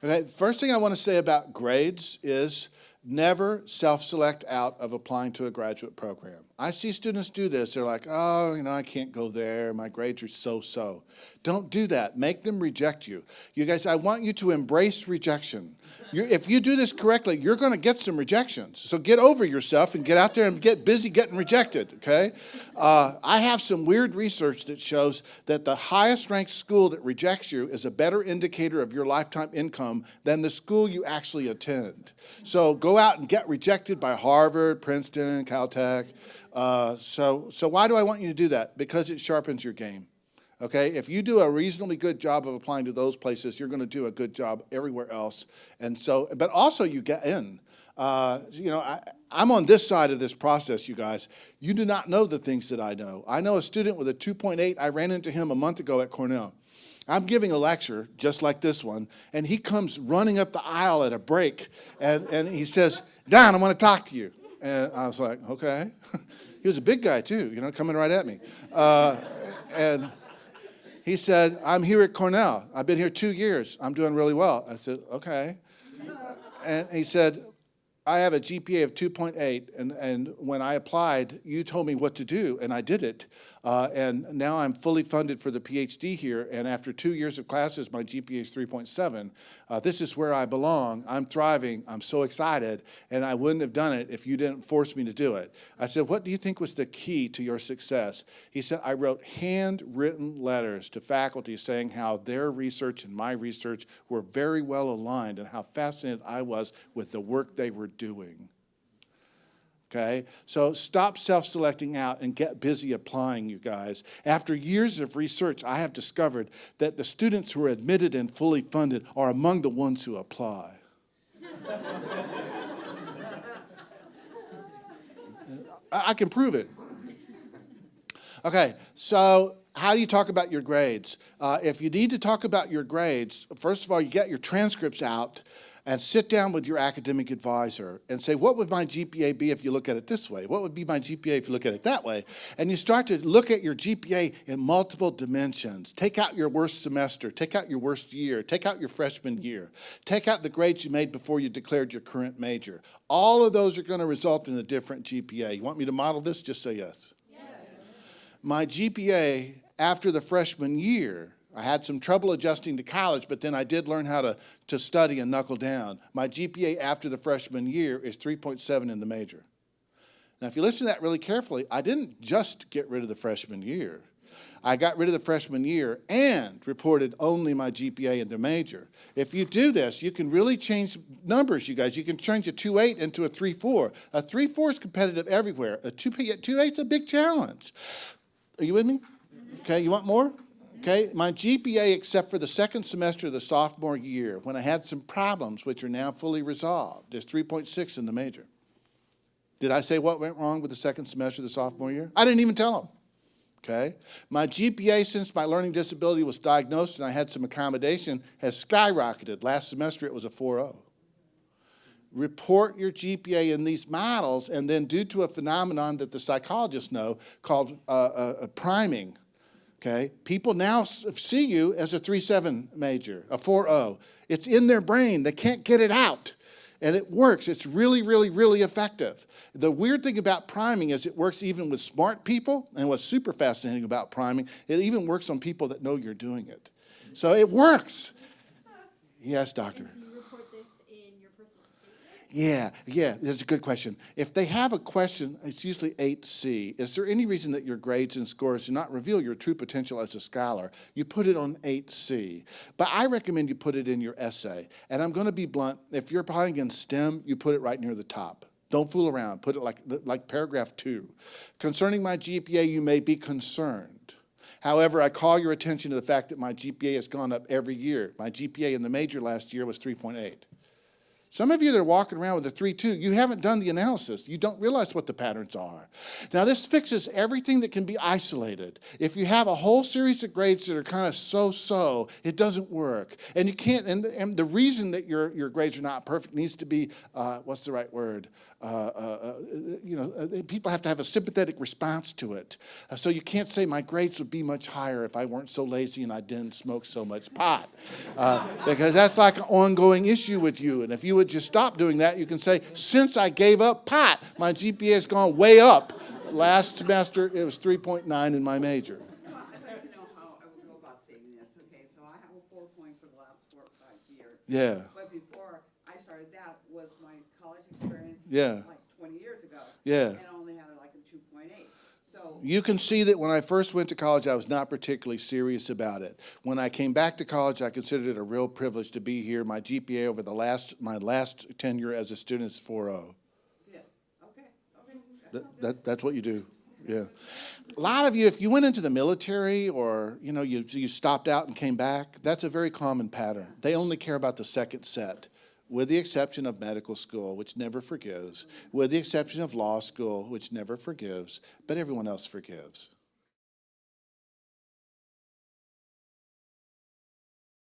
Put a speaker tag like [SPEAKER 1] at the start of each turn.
[SPEAKER 1] Okay, first thing I want to say about grades is never self-select out of applying to a graduate program. I see students do this. They're like, oh, I can't go there. My grades are so-so. Don't do that. Make them reject you. You guys, I want you to embrace rejection. If you do this correctly, you're going to get some rejections. So get over yourself and get out there and get busy getting rejected, okay? I have some weird research that shows that the highest ranked school that rejects you is a better indicator of your lifetime income than the school you actually attend. So go out and get rejected by Harvard, Princeton, Caltech. So why do I want you to do that? Because it sharpens your game. Okay, if you do a reasonably good job of applying to those places, you're going to do a good job everywhere else. And so, but also you get in. I'm on this side of this process, you guys. You do not know the things that I know. I know a student with a 2.8. I ran into him a month ago at Cornell. I'm giving a lecture just like this one, and he comes running up the aisle at a break, and he says, Don, I want to talk to you. And I was like, okay. He was a big guy too, coming right at me. And he said, I'm here at Cornell. I've been here 2 years. I'm doing really well. I said, okay. And he said, I have a GPA of 2.8, and when I applied, you told me what to do, and I did it. And now I'm fully funded for the PhD here, and after 2 years of classes, my GPA is 3.7. This is where I belong. I'm thriving. I'm so excited, and I wouldn't have done it if you didn't force me to do it. I said, what do you think was the key to your success? He said, I wrote handwritten letters to faculty saying how their research and my research were very well aligned and how fascinated I was with the work they were doing. Okay, so stop self-selecting out and get busy applying, you guys. After years of research, I have discovered that the students who are admitted and fully funded are among the ones who apply. I can prove it. Okay, so how do you talk about your grades? If you need to talk about your grades, first of all, you get your transcripts out and sit down with your academic advisor and say, what would my GPA be if you look at it this way? What would be my GPA if you look at it that way? And you start to look at your GPA in multiple dimensions. Take out your worst semester. Take out your worst year. Take out your freshman year. Take out the grades you made before you declared your current major. All of those are going to result in a different GPA. You want me to model this? Just say yes. Yes. My GPA after the freshman year, I had some trouble adjusting to college, but then I did learn how to study and knuckle down. My GPA after the freshman year is 3.7 in the major. Now, if you listen to that really carefully, I didn't just get rid of the freshman year. I got rid of the freshman year and reported only my GPA in the major. If you do this, you can really change numbers, you guys. You can change a 2.8 into a 3.4. A 3.4 is competitive everywhere. A 2.8 is a big challenge. Are you with me? Okay, you want more? Okay, my GPA, except for the second semester of the sophomore year, when I had some problems, which are now fully resolved, is 3.6 in the major. Did I say what went wrong with the second semester of the sophomore year? I didn't even tell them. Okay, my GPA, since my learning disability was diagnosed and I had some accommodation, has skyrocketed. Last semester, it was a 4.0. Report your GPA in these models, and then due to a phenomenon that the psychologists know called priming. Okay, people now see you as a 3.7 major, a 4.0. It's in their brain. They can't get it out. And it works. It's really, really, really effective. The weird thing about priming is it works even with smart people. And what's super fascinating about priming, it even works on people that know you're doing it. So it works. Yes, doctor. Yeah, that's a good question. If they have a question, it's usually 8C. Is there any reason that your grades and scores do not reveal your true potential as a scholar? You put it on 8C. But I recommend you put it in your essay. And I'm going to be blunt. If you're applying in STEM, you put it right near the top. Don't fool around. Put it like paragraph 2. Concerning my GPA, you may be concerned. However, I call your attention to the fact that my GPA has gone up every year. My GPA in the major last year was 3.8. Some of you that are walking around with a 3.2, you haven't done the analysis. You don't realize what the patterns are. Now, this fixes everything that can be isolated. If you have a whole series of grades that are kind of so-so, it doesn't work. And you can't, and the reason that your grades are not perfect needs to be, what's the right word? people have to have a sympathetic response to it. So you can't say my grades would be much higher if I weren't so lazy and I didn't smoke so much pot. Because that's like an ongoing issue with you. And if you would just stop doing that, you can say, since I gave up pot, my GPA has gone way up. Last semester, it was 3.9 in my major.
[SPEAKER 2] So I'd like to know how I would go about saving this. Okay, so I have a 4 point for the last 4 or 5 years.
[SPEAKER 1] Yeah.
[SPEAKER 2] But before I started that was my college experience
[SPEAKER 1] Yeah.
[SPEAKER 2] like 20 years ago.
[SPEAKER 1] Yeah.
[SPEAKER 2] And I only had like a 2.8. So
[SPEAKER 1] You can see that when I first went to college, I was not particularly serious about it. When I came back to college, I considered it a real privilege to be here. My GPA over my last tenure as a student is 4.0.
[SPEAKER 2] yes. Okay. Okay.
[SPEAKER 1] That's what you do. Yeah. A lot of you, if you went into the military or, you stopped out and came back, that's a very common pattern. They only care about the second set, with the exception of medical school, which never forgives, with the exception of law school, which never forgives, but everyone else forgives.